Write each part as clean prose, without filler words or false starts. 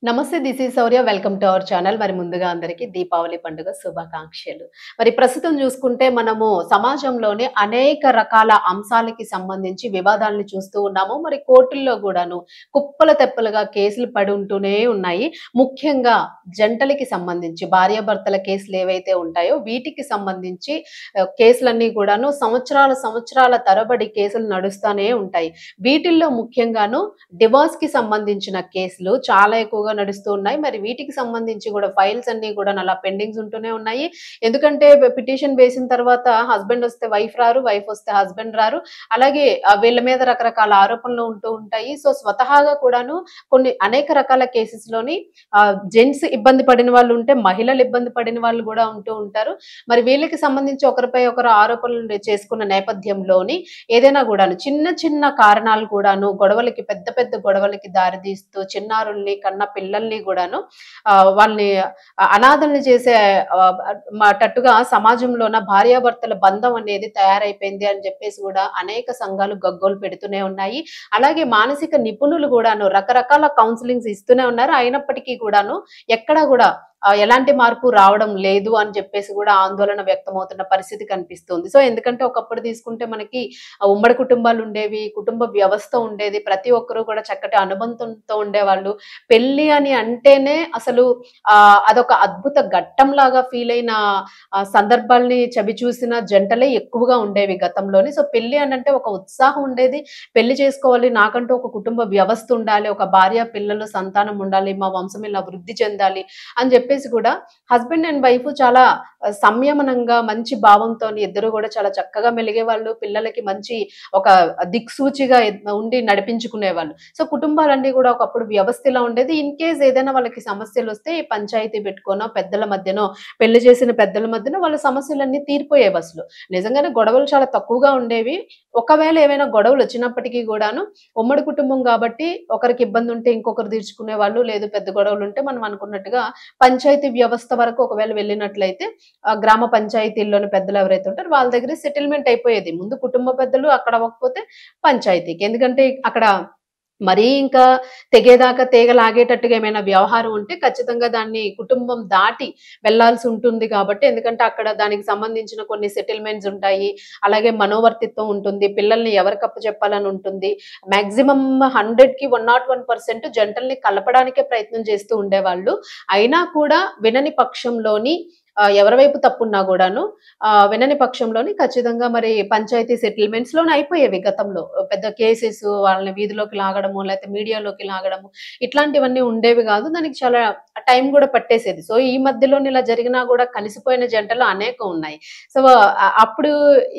నమస్తే. This is Shaurya. Welcome to our channel. మరి ముందుగా అందరికీ దీపావళి పండుగ శుభాకాంక్షలు. మరి ప్రస్తుతం చూసుకుంటే మనము సమాజంలోని అనేక రకాల అంశాలకి సంబంధించి వివాదాలను చూస్తూ ఉన్నాము. మరి కోర్టుల్లో గూడాను కుప్పలు తెప్పలుగా కేసులు పడి ఉంటూనే ఉన్నాయి. ముఖ్యంగా జంటలకి సంబంధించి భార్యాభర్తల కేసులు ఏవైతే ఉంటాయో వీటికి సంబంధించి కేసులన్నీ గూడాను సంవత్సరాల తరబడి కేసులు నడుస్తానే ఉంటాయి. వీటిల్లో ముఖ్యంగాను డివోర్స్‌కి సంబంధించిన కేసులు చాలా ఎక్కువగా నడుస్తూ ఉన్నాయి. మరి వీటికి సంబంధించి గూడా ఫైల్స్ అన్నీ గూడా అలా పెండింగ్స్ ఉంటూనే ఉన్నాయి. ఎందుకంటే పిటిషన్ వేసిన తర్వాత హస్బెండ్ వస్తే వైఫ్ రారు, వైఫ్ వస్తే హస్బెండ్ రారు. అలాగే వీళ్ళ మీద రకరకాల ఆరోపణలు ఉంటూ ఉంటాయి. సో, స్వతహాగా కూడాను అనేక రకాల కేసెస్‌లోని జెంట్స్ ఇబ్బంది పడిన వాళ్ళు ఉంటే, మహిళలు ఇబ్బంది పడిన వాళ్ళు గూడా ఉంటూ ఉంటారు. మరి వీళ్ళకి సంబంధించి ఒకరిపై ఒకరు ఆరోపణలు చేసుకున్న నేపథ్యంలోని ఏదైనా గూడాను చిన్న చిన్న కారణాలు కూడాను గొడవలకి పెద్ద పెద్ద గొడవలకి దారితీస్తూ చిన్నారుల్ని కన్న పిల్లల్ని గూడాను వాళ్ళని అనాథల్ని చేసే టట్టుగా సమాజంలోన భార్యాభర్తల బంధం అనేది తయారైపోయింది అని చెప్పేసి గూడా అనేక సంఘాలు గగ్గోలు పెడుతూనే ఉన్నాయి. అలాగే మానసిక నిపుణులు గూడాను రకరకాల కౌన్సెలింగ్స్ ఇస్తూనే ఉన్నారు. అయినప్పటికీ కూడాను ఎక్కడా గూడా ఎలాంటి మార్పు రావడం లేదు అని చెప్పేసి కూడా ఆందోళన వ్యక్తమవుతున్న పరిస్థితి కనిపిస్తుంది. సో, ఎందుకంటే ఒకప్పుడు తీసుకుంటే మనకి ఉమ్మడి కుటుంబాలు ఉండేవి, కుటుంబ వ్యవస్థ ఉండేది. ప్రతి ఒక్కరు కూడా చక్కటి అనుబంధంతో ఉండేవాళ్ళు. పెళ్లి అని అంటేనే అసలు అదొక అద్భుత ఘట్టంలాగా ఫీల్ అయిన సందర్భాల్ని చవిచూసిన జంటలే ఎక్కువగా ఉండేవి గతంలోని. సో, పెళ్లి అనంటే ఒక ఉత్సాహం ఉండేది. పెళ్లి చేసుకోవాలి, నాకంటూ ఒక కుటుంబ వ్యవస్థ ఉండాలి, ఒక భార్య, పిల్లలు, సంతానం ఉండాలి, మా వంశం ఇలా వృద్ధి చెందాలి అని చెప్పేసి కూడా హస్బెండ్ అండ్ వైఫ్ చాలా సంయమనంగా మంచి భావంతోని ఇద్దరు కూడా చాలా చక్కగా మెలిగేవాళ్ళు. పిల్లలకి మంచి ఒక దిక్సూచిగా ఉండి నడిపించుకునేవాళ్ళు. సో, కుటుంబాలన్నీ కూడా ఒకప్పుడు వ్యవస్థ ఇలా ఉండేది. ఇన్ కేస్ ఏదైనా వాళ్ళకి సమస్యలు వస్తే పంచాయతీ పెట్టుకోనో పెద్దల మధ్యనో పెళ్లి చేసిన పెద్దల మధ్యన వాళ్ళ సమస్యలన్నీ తీరిపోయేవి అసలు. నిజంగానే గొడవలు చాలా తక్కువగా ఉండేవి. ఒకవేళ ఏమైనా గొడవలు వచ్చినప్పటికీ కూడాను ఉమ్మడి కుటుంబం కాబట్టి ఒకరికి ఇబ్బంది ఉంటే ఇంకొకరు తీర్చుకునేవాళ్ళు. లేదు పెద్ద గొడవలు ఉంటే మనం అనుకున్నట్టుగా పంచాయతీ వ్యవస్థ వరకు ఒకవేళ వెళ్ళినట్లయితే గ్రామ పంచాయతీల్లోని పెద్దలు ఎవరైతే ఉంటారో వాళ్ళ దగ్గర సెటిల్మెంట్ అయిపోయేది. ముందు కుటుంబ పెద్దలు, అక్కడ అవ్వకపోతే పంచాయతీకి. ఎందుకంటే అక్కడ మరీ ఇంకా తెగేదాకా తీగ లాగేటట్టుగా ఏమైనా వ్యవహారం ఉంటే ఖచ్చితంగా దాన్ని కుటుంబం దాటి వెళ్ళాల్సి ఉంటుంది కాబట్టి, ఎందుకంటే అక్కడ దానికి సంబంధించిన కొన్ని సెటిల్మెంట్స్ ఉంటాయి. అలాగే మనోవర్తిత్వం ఉంటుంది. పిల్లల్ని ఎవరికి అప్పచెప్పాలని ఉంటుంది. మాక్సిమం 100కి 101% జంటల్ని కలపడానికే ప్రయత్నం చేస్తూ ఉండేవాళ్ళు. అయినా కూడా వినని పక్షంలోని ఎవరి వైపు తప్పున్నా గూడాను వినని పక్షంలోని ఖచ్చితంగా మరి పంచాయతీ సెటిల్మెంట్స్‌లోనే అయిపోయేవి గతంలో. పెద్ద కేసెస్ వాళ్ళని వీధిలోకి లాగడము, లేకపోతే మీడియాలోకి లాగడము ఇట్లాంటివన్నీ ఉండేవి గాదు. దానికి చాలా టైం గూడా పట్టేసేది. సో, ఈ మధ్యలోనే ఇలా జరిగినా గూడా కలిసిపోయిన జంటలు అనేకం ఉన్నాయి. సో, అప్పుడు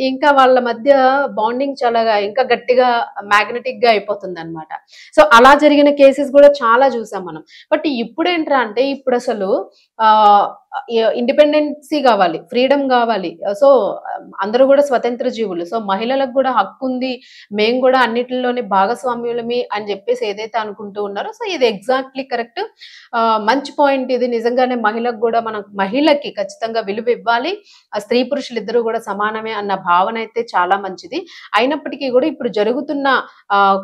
ఇంకా వాళ్ళ మధ్య బాండింగ్ చాలా ఇంకా గట్టిగా మ్యాగ్నెటిక్‌గా అయిపోతుందనమాట. సో, అలా జరిగిన కేసెస్ గూడా చాలా జూసాం మనం. బట్ ఇప్పుడేంట్రా అంటే ఇప్పుడసలు ఆహ్, ఇండిపెండెన్సీ గావాలి. ఫ్రీడమ్ గావాలి. సో, అందరూ గూడా స్వతంత్ర జీవులు. సో, మహిళలకు గూడా హక్కుంది. మేము గూడా అన్నిటిలోని భాగస్వామ్యులమి అని జెప్పేసి ఏదైతే అనుకుంటూ ఉన్నారో, సో, ఇది ఎగ్జాక్ట్‌లీ కరెక్ట్. మంచి పాయింట్ ఇది. నిజంగానే మహిళకు గూడా మహిళకి ఖచ్చితంగా విలువ ఇవ్వాలి. స్త్రీ పురుషులిద్దరూ గూడా సమానమే అన్న భావన అయితే చాలా మంచిది. అయినప్పటికీ గూడా ఇప్పుడు జరుగుతున్న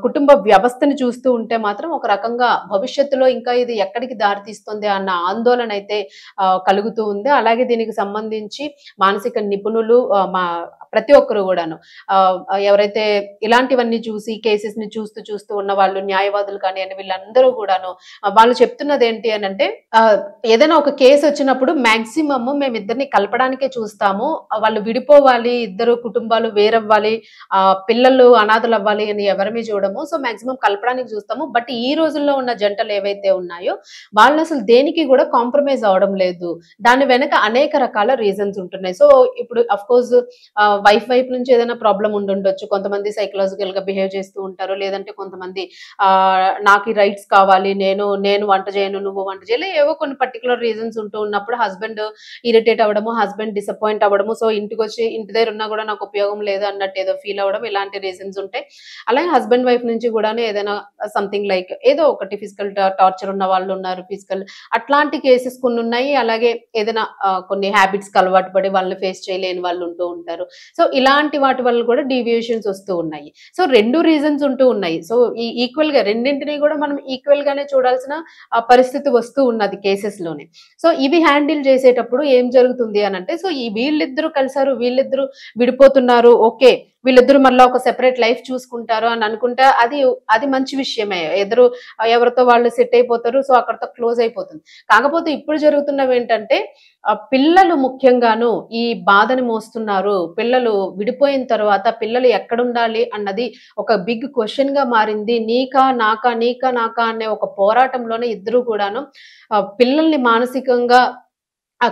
కుటుంబ వ్యవస్థని చూస్తూ ఉంటే మాత్రం ఒక రకంగా భవిష్యత్తులో ఇంకా ఇది ఎక్కడికి దారితీస్తుంది అన్న ఆందోళన అయితే కలుగుతూ ఉంది. అలాగే దీనికి సంబంధించి మానసిక నిపుణులు ప్రతి ఒక్కరు గూడాను ఎవరైతే ఇలాంటివన్నీ చూసి కేసెస్‌ని చూస్తూ ఉన్న వాళ్ళు న్యాయవాదులు కానియండి వీళ్ళందరూ గూడాను వాళ్ళు చెప్తున్నదేంటి అనంటే ఏదైనా ఒక కేస్ వచ్చినప్పుడు మాక్సిమమ్ మేమిద్దరిని కలపడానికే చూస్తాము. వాళ్ళు విడిపోవాలి, ఇద్దరు కుటుంబాలు వేరవ్వాలి, పిల్లలు అనాథలవ్వాలి అని ఎవరిమి చూడము. సో, మాక్సిమం కలపడానికి చూస్తాము. బట్ ఈ రోజుల్లో ఉన్న జంటలు ఏవైతే ఉన్నాయో వాళ్ళసలు దేనికి గూడా కాంప్రమైజ్ అవ్వడం లేదు. దాని వెనక అనేక రకాల రీజన్స్ ఉంటున్నాయి. సో, ఇప్పుడు ఆఫ్‌కోర్స్ వైఫ్ వైపు నుంచి ఏదైనా ప్రాబ్లమ్ ఉండుండొచ్చు. కొంతమంది సైకలాజికల్‌గా బిహేవ్ చేస్తూ ఉంటారు. లేదంటే కొంతమంది నాకు ఈ రైట్స్ కావాలి. నేను వంట చేయను, నువ్వు వంట చేయలే. ఏవో కొన్ని పర్టిక్యులర్ రీజన్స్ ఉంటూ ఉన్నప్పుడు హస్బెండ్ ఇరిటేట్ అవ్వడము, హస్బెండ్ డిసప్పాయింట్ అవ్వడము. సో, ఇంటికొచ్చి ఇంటి దగ్గర ఉన్నా గూడా నాకు ఉపయోగం లేదు అన్నట్టు ఏదో ఫీల్ అవ్వడం ఇలాంటి రీజన్స్ ఉంటాయి. అలాగే హస్బెండ్ వైఫ్ నుంచి గూడాను ఏదైనా సంథింగ్ లైక్ ఏదో ఒకటి ఫిజికల్ టార్చర్ ఉన్న వాళ్ళున్నారు. అట్లాంటి కేసెస్ కొన్నున్నాయి. అలాగే ఏదైనా కొన్ని హ్యాబిట్స్ కి అలవాటు పడి వాళ్ళని ఫేస్ చేయలేని వాళ్ళు ఉంటూ ఉంటారు. సో ఇలాంటి వాటి వల్ల కూడా డీవియేషన్స్ వస్తూ ఉన్నాయి. సో 2 రీజన్స్ ఉంటూ ఉన్నాయి. సో ఈక్వల్ గా రెండింటిని కూడా మనం ఈక్వల్ గానే చూడాల్సిన పరిస్థితి వస్తూ ఉన్నది కేసెస్ లోనే. సో ఇవి హ్యాండిల్ చేసేటప్పుడు ఏం జరుగుతుంది అనంటే, సో ఈ వీళ్ళిద్దరూ కలిసారు, వీళ్ళిద్దరూ విడిపోతున్నారు. ఓకే. వీళ్ళిద్దరూ మళ్ళా ఒక సెపరేట్ లైఫ్ చూసుకుంటారు అని అనుకుంటే అది మంచి విషయమే. ఎవరితో వాళ్ళు సెట్ అయిపోతారు. సో అక్కడితో క్లోజ్ అయిపోతుంది. కాకపోతే ఇప్పుడు జరుగుతున్నవేంటంటే పిల్లలు ముఖ్యంగాను ఈ బాధని మోస్తున్నారు. పిల్లలు విడిపోయిన తర్వాత పిల్లలు ఎక్కడుండాలి అన్నది ఒక బిగ్ క్వెషన్ గా మారింది. నీకా నాకా, నీకా నాకా అనే ఒక పోరాటంలోనే ఇద్దరు కూడాను పిల్లల్ని మానసికంగా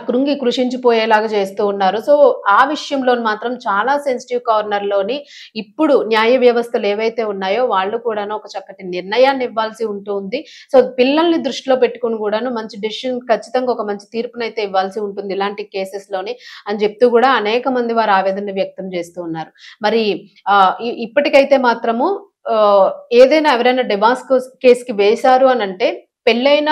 కృంగి కృషించిపోయేలాగా చేస్తూ ఉన్నారు. సో ఆ విషయంలో మాత్రం చాలా సెన్సిటివ్ కార్నర్ లోని ఇప్పుడు న్యాయ వ్యవస్థలు ఏవైతే ఉన్నాయో వాళ్ళు కూడాను ఒక చక్కటి నిర్ణయాన్ని ఇవ్వాల్సి ఉంటుంది. సో పిల్లల్ని దృష్టిలో పెట్టుకుని కూడాను మంచి డెసిషన్, ఖచ్చితంగా ఒక మంచి తీర్పునైతే ఇవ్వాల్సి ఉంటుంది ఇలాంటి కేసెస్ లోని అని చెప్తూ కూడా అనేక మంది వారు ఆవేదన వ్యక్తం చేస్తూ ఉన్నారు. మరి ఇప్పటికైతే మాత్రము ఏదైనా ఎవరైనా డివార్స్ కేసుకి వేశారు అని అంటే పెళ్ళైన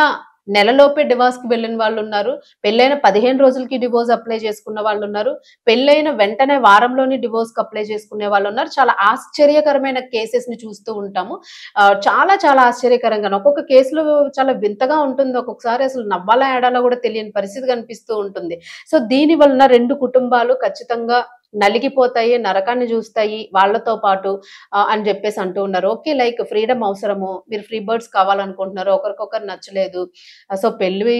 నెలలోపే డివోర్స్ కి వెళ్ళిన వాళ్ళు ఉన్నారు. పెళ్ళైన 15 రోజులకి డివోర్స్ అప్లై చేసుకున్న వాళ్ళు ఉన్నారు. పెళ్ళైన వెంటనే వారంలోని డివోర్స్ కి అప్లై చేసుకునే వాళ్ళు ఉన్నారు. చాలా ఆశ్చర్యకరమైన కేసెస్ ని చూస్తూ ఉంటాము. చాలా చాలా ఆశ్చర్యకరంగా ఒక్కొక్క కేసులో చాలా వింతగా ఉంటుంది. ఒక్కొక్కసారి అసలు నవ్వాలా ఏడాలో కూడా తెలియని పరిస్థితి కనిపిస్తూ ఉంటుంది. సో దీని వలన 2 కుటుంబాలు ఖచ్చితంగా నలిగిపోతాయి, నరకాన్ని చూస్తాయి వాళ్ళతో పాటు అని చెప్పేసి అంటూ ఉన్నారు. ఓకే, లైక్ ఫ్రీడమ్ అవసరము, మీరు ఫ్రీ బర్డ్స్ కావాలనుకుంటున్నారు, ఒకరికొకరు నచ్చలేదు. సో పెళ్లి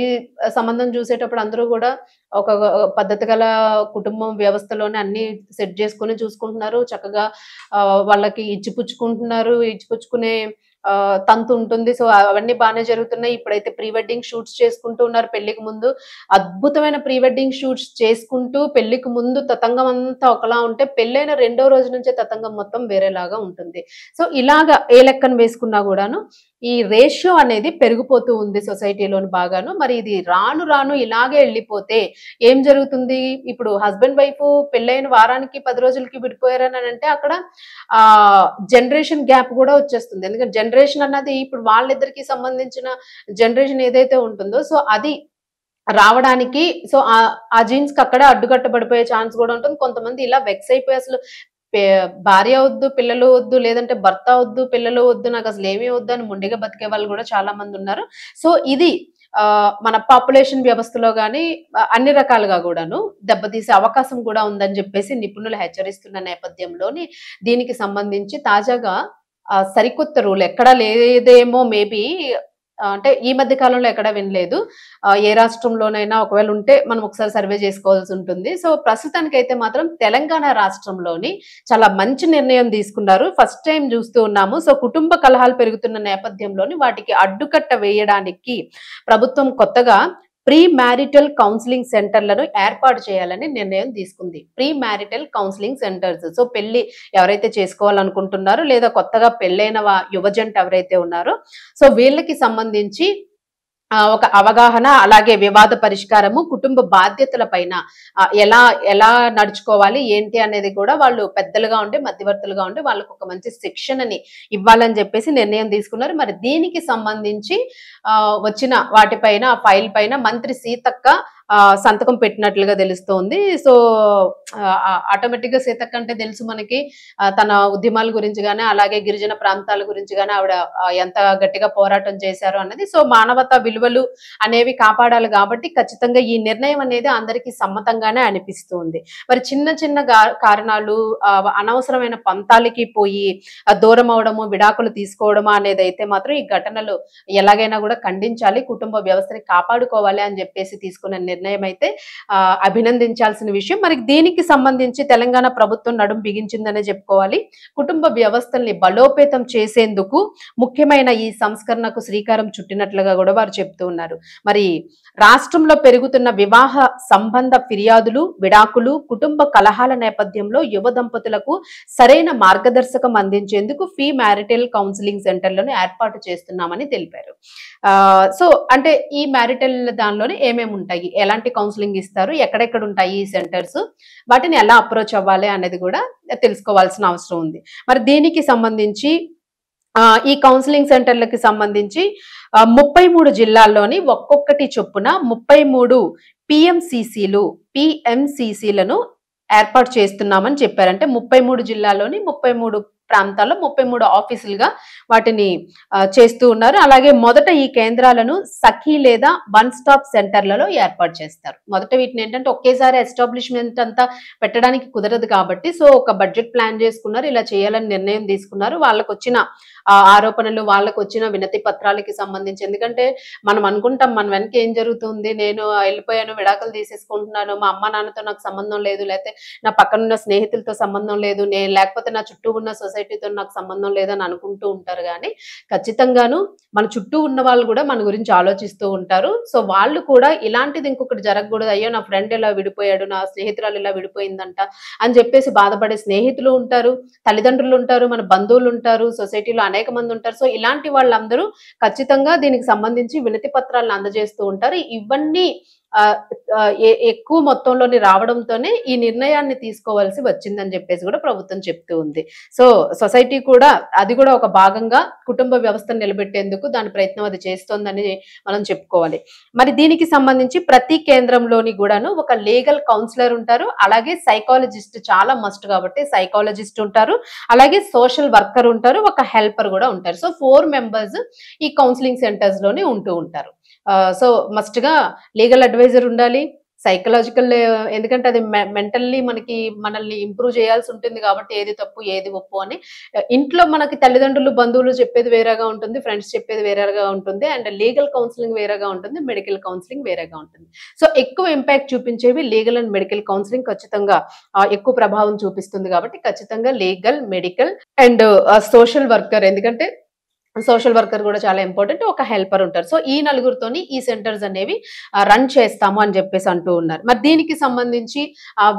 సంబంధం చూసేటప్పుడు అందరూ కూడా ఒక పద్ధతి గల కుటుంబం వ్యవస్థలోనే అన్ని సెట్ చేసుకుని చూసుకుంటున్నారు. చక్కగా వాళ్ళకి ఇచ్చిపుచ్చుకునే తంతు ఉంటుంది. సో అవన్నీ బాగానే జరుగుతున్నాయి. ఇప్పుడైతే ప్రీ వెడ్డింగ్ షూట్స్ చేసుకుంటూ ఉన్నారు. పెళ్లికి ముందు అద్భుతమైన ప్రీ వెడ్డింగ్ షూట్స్ చేసుకుంటూ పెళ్లికి ముందు తతంగం అంతా ఒకలా ఉంటే పెళ్ళైన 2వ రోజు నుంచే తతంగం మొత్తం వేరేలాగా ఉంటుంది. సో ఇలాగా ఏ లెక్కన వేసుకున్నా కూడాను ఈ రేషియో అనేది పెరిగిపోతూ ఉంది సొసైటీలోని బాగాను. మరి ఇది రాను రాను ఇలాగే వెళ్ళిపోతే ఏం జరుగుతుంది? ఇప్పుడు హస్బెండ్ వైఫ్ పెళ్ళైన వారానికి 10 రోజులకి విడిపోయారని అంటే అక్కడ జనరేషన్ గ్యాప్ కూడా వచ్చేస్తుంది. ఎందుకంటే జనరేషన్ అన్నది ఇప్పుడు వాళ్ళిద్దరికి సంబంధించిన జనరేషన్ ఏదైతే ఉంటుందో సో అది రావడానికి సో ఆ జీన్స్ కి అక్కడ అడ్డుకట్టబడిపోయే ఛాన్స్ కూడా ఉంటుంది. కొంతమంది ఇలా వెక్స్ అయిపోయి అసలు భార్య వద్దు, పిల్లలు వద్దు, లేదంటే భర్త వద్దు, పిల్లలు వద్దు, నాకు అసలు ఏమీ వద్దు అని మొండిగా బతికే వాళ్ళు కూడా చాలా మంది ఉన్నారు. సో ఇది మన పాపులేషన్ వ్యవస్థలో గాని అన్ని రకాలుగా కూడాను దెబ్బతీసే అవకాశం కూడా ఉందని చెప్పేసి నిపుణులు హెచ్చరిస్తున్న నేపథ్యంలోని దీనికి సంబంధించి తాజాగా సరికొత్త రూల్ ఎక్కడా లేదేమో మేబీ, అంటే ఈ మధ్య కాలంలో ఎక్కడ వినలేదు. ఏ రాష్ట్రంలోనైనా ఒకవేళ ఉంటే మనం ఒకసారి సర్వే చేసుకోవాల్సి ఉంటుంది. సో ప్రస్తుతానికైతే మాత్రం తెలంగాణ రాష్ట్రంలోని చాలా మంచి నిర్ణయం తీసుకున్నారు. ఫస్ట్ టైం చూస్తూ ఉన్నాము. సో కుటుంబ కలహాలు పెరుగుతున్న నేపథ్యంలోని వాటికి అడ్డుకట్ట వేయడానికి ప్రభుత్వం కొత్తగా ప్రీ మ్యారిటల్ కౌన్సిలింగ్ సెంటర్లను ఏర్పాటు చేయాలని నిర్ణయం తీసుకుంది. Pre marital counselling centres. So పెళ్లి ఎవరైతే చేసుకోవాలనుకుంటున్నారో లేదా కొత్తగా పెళ్ళైన యువజంట ఎవరైతే ఉన్నారో సో వీళ్ళకి సంబంధించి ఒక అవగాహన, అలాగే వివాద పరిష్కారము, కుటుంబ బాధ్యతల పైన ఎలా నడుచుకోవాలి ఏంటి అనేది కూడా వాళ్ళు పెద్దలుగా ఉండి మధ్యవర్తులుగా ఉండి వాళ్ళకు ఒక మంచి శిక్షణని ఇవ్వాలని చెప్పేసి నిర్ణయం తీసుకున్నారు. మరి దీనికి సంబంధించి వచ్చిన వాటిపైన ఫైల్ పైన మంత్రి సీతక్క సంతకం పెట్టినట్లుగా తెలుస్తోంది. సో ఆటోమేటిక్ గా సీతక్క అంటే తెలుసు మనకి తన ఉద్యమాల గురించి గానీ అలాగే గిరిజన ప్రాంతాల గురించి గానీ ఆవిడ ఎంత గట్టిగా పోరాటం చేశారు అన్నది. సో మానవతా విలువలు అనేవి కాపాడాలి కాబట్టి ఖచ్చితంగా ఈ నిర్ణయం అనేది అందరికీ సమ్మతంగానే అనిపిస్తుంది. మరి చిన్న చిన్న కారణాలు అనవసరమైన పంతాలకి పోయి దూరం అవడము, విడాకులు తీసుకోవడము అనేది అయితే మాత్రం ఈ ఘటనలు ఎలాగైనా కూడా ఖండించాలి, కుటుంబ వ్యవస్థని కాపాడుకోవాలి అని చెప్పేసి తీసుకున్న నిర్ణయం అయితే అభినందించాల్సిన విషయం. మరి దీనికి సంబంధించి తెలంగాణ ప్రభుత్వం నడుం బిగించిందనే చెప్పుకోవాలి. కుటుంబ వ్యవస్థల్ని బలోపేతం చేసేందుకు ముఖ్యమైన ఈ సంస్కరణకు శ్రీకారం చుట్టినట్లుగా కూడా వారు చెప్తూ ఉన్నారు. మరి రాష్ట్రంలో పెరుగుతున్న వివాహ సంబంధ ఫిర్యాదులు, విడాకులు, కుటుంబ కలహాల నేపథ్యంలో యువ దంపతులకు సరైన మార్గదర్శకం అందించేందుకు ప్రీ మ్యారిటల్ కౌన్సిలింగ్ సెంటర్లను ఏర్పాటు చేస్తున్నామని తెలిపారు. సో అంటే ఈ మ్యారిటల్ దానిలోనే ఏమేమి ఉంటాయి, ఎలాంటి కౌన్సిలింగ్ ఇస్తారు, ఎక్కడెక్కడ ఉంటాయి ఈ సెంటర్స్, వాటిని ఎలా అప్రోచ్ అవ్వాలి అనేది కూడా తెలుసుకోవాల్సిన అవసరం ఉంది. మరి దీనికి సంబంధించి ఈ కౌన్సిలింగ్ సెంటర్లకి సంబంధించి 33 జిల్లాల్లోని ఒక్కొక్కటి చొప్పున 33 పిఎంసిసిలు పిఎంసిసిలను ఏర్పాటు చేస్తున్నామని చెప్పారు. అంటే 33 జిల్లాల్లోని 33 ప్రాంతాల్లో 33 ఆఫీసులుగా వాటిని చేస్తూ ఉన్నారు. అలాగే మొదట ఈ కేంద్రాలను సఖీ లేదా వన్ స్టాప్ సెంటర్లలో ఏర్పాటు చేస్తారు. మొదట వీటిని ఏంటంటే ఒకేసారి ఎస్టాబ్లిష్మెంట్ అంతా పెట్టడానికి కుదరదు కాబట్టి సో ఒక బడ్జెట్ ప్లాన్ చేసుకున్నారు. ఇలా చేయాలని నిర్ణయం తీసుకున్నారు. వాళ్ళకు వచ్చిన ఆరోపణలు, వాళ్ళకు వచ్చిన వినతి పత్రాలకి సంబంధించి, ఎందుకంటే మనం అనుకుంటాం మన వెనక ఏం జరుగుతుంది, నేను వెళ్ళిపోయాను, విడాకులు తీసేసుకుంటున్నాను, మా అమ్మ నాన్నతో నాకు సంబంధం లేదు, లేకపోతే నా పక్కనున్న స్నేహితులతో సంబంధం లేదు, లేకపోతే నా చుట్టూ ఉన్న సొసైటీతో నాకు సంబంధం లేదని అనుకుంటూ ఉంటారు. కానీ ఖచ్చితంగాను మన చుట్టూ ఉన్న వాళ్ళు కూడా మన గురించి ఆలోచిస్తూ ఉంటారు. సో వాళ్ళు కూడా ఇలాంటిది ఇంకొకటి జరగకూడదు, అయ్యో నా ఫ్రెండ్ ఇలా విడిపోయాడు, నా స్నేహితురాలు ఇలా విడిపోయిందంట అని చెప్పేసి బాధపడే స్నేహితులు ఉంటారు, తల్లిదండ్రులు ఉంటారు, మన బంధువులు ఉంటారు, సొసైటీలో అనేక మంది ఉంటారు. సో ఇలాంటి వాళ్ళందరూ ఖచ్చితంగా దీనికి సంబంధించి వినతి పత్రాలను అందజేస్తూ ఉంటారు. ఇవన్నీ ఎక్కువ మొత్తంలోని రావడంతోనే ఈ నిర్ణయాన్ని తీసుకోవాల్సి వచ్చిందని చెప్పేసి కూడా ప్రభుత్వం చెప్తూ ఉంది. సో సొసైటీ కూడా అది కూడా ఒక భాగంగా కుటుంబ వ్యవస్థను నిలబెట్టేందుకు దాని ప్రయత్నం అది చేస్తోందని మనం చెప్పుకోవాలి. మరి దీనికి సంబంధించి ప్రతి కేంద్రంలోని కూడాను ఒక లీగల్ కౌన్సిలర్ ఉంటారు, అలాగే సైకాలజిస్ట్ చాలా మస్ట్ కాబట్టి సైకాలజిస్ట్ ఉంటారు, అలాగే సోషల్ వర్కర్ ఉంటారు, ఒక హెల్పర్ కూడా ఉంటారు. సో 4 మెంబర్స్ ఈ కౌన్సిలింగ్ సెంటర్స్ లోనే ఉంటూ ఉంటారు. సో మస్ట్ గా లీగల్ అడ్వైజర్ ఉండాలి, సైకలాజికల్, ఎందుకంటే అది మెంటల్లీ మనల్ని ఇంప్రూవ్ చేయాల్సి ఉంటుంది కాబట్టి ఏది తప్పు ఏది ఒప్పు అని. ఇంట్లో మనకి తల్లిదండ్రులు బంధువులు చెప్పేది వేరేగా ఉంటుంది, ఫ్రెండ్స్ చెప్పేది వేరేగా ఉంటుంది, అండ్ లీగల్ కౌన్సిలింగ్ వేరేగా ఉంటుంది, మెడికల్ కౌన్సిలింగ్ వేరేగా ఉంటుంది. సో ఎక్కువ ఇంపాక్ట్ చూపించేవి లీగల్ అండ్ మెడికల్ కౌన్సిలింగ్ ఖచ్చితంగా ఎక్కువ ప్రభావం చూపిస్తుంది కాబట్టి ఖచ్చితంగా legal, medical and social worker, ఎందుకంటే సోషల్ వర్కర్ కూడా చాలా ఇంపార్టెంట్, ఒక హెల్పర్ ఉంటారు. సో ఈ నలుగురితోని ఈ సెంటర్స్ అనేవి రన్ చేస్తాము అని చెప్పేసి అంటూ ఉన్నారు. మరి దీనికి సంబంధించి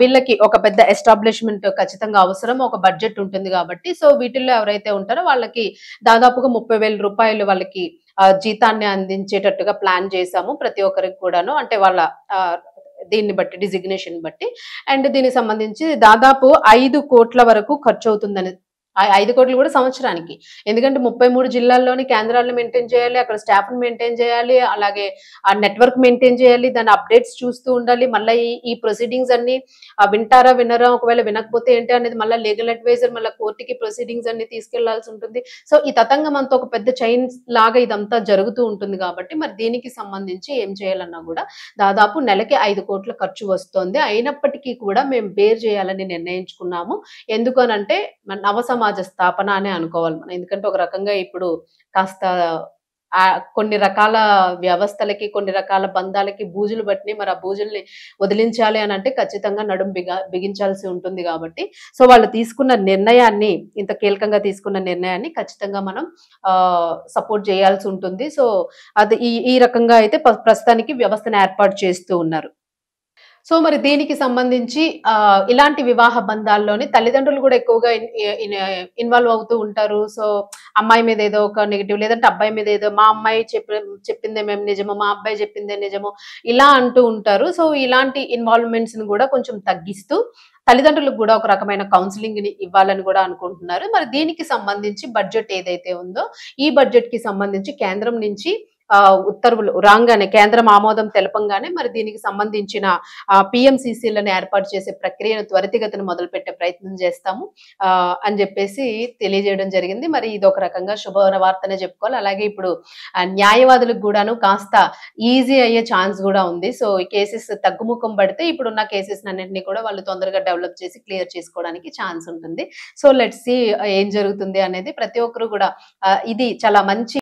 వీళ్ళకి ఒక పెద్ద ఎస్టాబ్లిష్మెంట్ ఖచ్చితంగా అవసరం, ఒక బడ్జెట్ ఉంటుంది కాబట్టి సో వీటిల్లో ఎవరైతే ఉంటారో వాళ్ళకి దాదాపుగా 30,000 రూపాయలు వాళ్ళకి జీతాన్ని అందించేటట్టుగా ప్లాన్ చేశాము ప్రతి ఒక్కరికి కూడాను, అంటే వాళ్ళ దీన్ని బట్టి డిజిగ్నేషన్ బట్టి. అండ్ దీనికి సంబంధించి దాదాపు 5 కోట్ల వరకు ఖర్చు అవుతుందని, 5 కోట్లు కూడా సంవత్సరానికి, ఎందుకంటే 33 జిల్లాల్లోని కేంద్రాలను మెయింటైన్ చేయాలి, అక్కడ స్టాఫ్ ని మెయింటైన్ చేయాలి, అలాగే ఆ నెట్వర్క్ మెయింటైన్ చేయాలి, దాని అప్డేట్స్ చూస్తూ ఉండాలి, మళ్ళీ ఈ ప్రొసీడింగ్స్ అన్ని వింటారా వినరా, ఒకవేళ వినకపోతే ఏంటి అనేది మళ్ళీ లీగల్ అడ్వైజర్ మళ్ళీ కోర్టుకి ప్రొసీడింగ్స్ అన్ని తీసుకెళ్లాల్సి ఉంటుంది. సో ఈ తతంగం అంతా ఒక పెద్ద చైన్ లాగా ఇదంతా జరుగుతూ ఉంటుంది కాబట్టి మరి దీనికి సంబంధించి ఏం చేయాలన్నా కూడా దాదాపు నెలకి 5 కోట్ల ఖర్చు వస్తుంది. అయినప్పటికీ కూడా మేము బేర్ చేయాలని నిర్ణయించుకున్నాము. ఎందుకు అనంటే నవ సమాజ స్థాపన అనే అనుకోవాలి మనం, ఎందుకంటే ఒక రకంగా ఇప్పుడు కాస్త కొన్ని రకాల వ్యవస్థలకి, కొన్ని రకాల బంధాలకి బూజులు పట్టి మరి ఆ బూజుల్ని వదిలించాలి అని అంటే ఖచ్చితంగా నడుం బిగించాల్సి ఉంటుంది కాబట్టి సో వాళ్ళు తీసుకున్న నిర్ణయాన్ని, ఇంత కీలకంగా తీసుకున్న నిర్ణయాన్ని ఖచ్చితంగా మనం సపోర్ట్ చేయాల్సి ఉంటుంది. సో అది ఈ రకంగా అయితే ప్రస్తుతానికి వ్యవస్థను ఏర్పాటు చేస్తూ ఉన్నారు. సో మరి దీనికి సంబంధించి ఇలాంటి వివాహ బంధాల్లోని తల్లిదండ్రులు కూడా ఎక్కువగా ఇన్వాల్వ్ అవుతూ ఉంటారు. సో అమ్మాయి మీద ఏదో ఒక నెగెటివ్, లేదంటే అబ్బాయి మీద ఏదో మా అమ్మాయి చెప్పిందే మేము నిజమో, మా అబ్బాయి చెప్పిందే నిజమో ఇలా అంటూ ఉంటారు. సో ఇలాంటి ఇన్వాల్వ్మెంట్స్ ని కూడా కొంచెం తగ్గిస్తూ తల్లిదండ్రులకు కూడా ఒక రకమైన కౌన్సిలింగ్ ని ఇవ్వాలని కూడా అనుకుంటున్నారు. మరి దీనికి సంబంధించి బడ్జెట్ ఏదైతే ఉందో ఈ బడ్జెట్ కి సంబంధించి కేంద్రం నుంచి ఉత్తర్వులు రాగానే, కేంద్రం ఆమోదం తెలపంగానే మరి దీనికి సంబంధించిన పిఎంసిసిలను ఏర్పాటు చేసే ప్రక్రియను త్వరితగతిన మొదలుపెట్టే ప్రయత్నం చేస్తాము అని చెప్పేసి తెలియజేయడం జరిగింది. మరి ఇది ఒక రకంగా శుభవార్తనే చెప్పుకోవాలి. అలాగే ఇప్పుడు న్యాయవాదులకు కూడాను కాస్త ఈజీ అయ్యే ఛాన్స్ కూడా ఉంది. సో ఈ కేసెస్ తగ్గుముఖం పడితే ఇప్పుడున్న కేసెస్ అన్నింటినీ కూడా వాళ్ళు తొందరగా డెవలప్ చేసి క్లియర్ చేసుకోవడానికి ఛాన్స్ ఉంటుంది. సో లెట్స్ సీ ఏం జరుగుతుంది అనేది. ప్రతి ఒక్కరు కూడా ఇది చాలా మంచి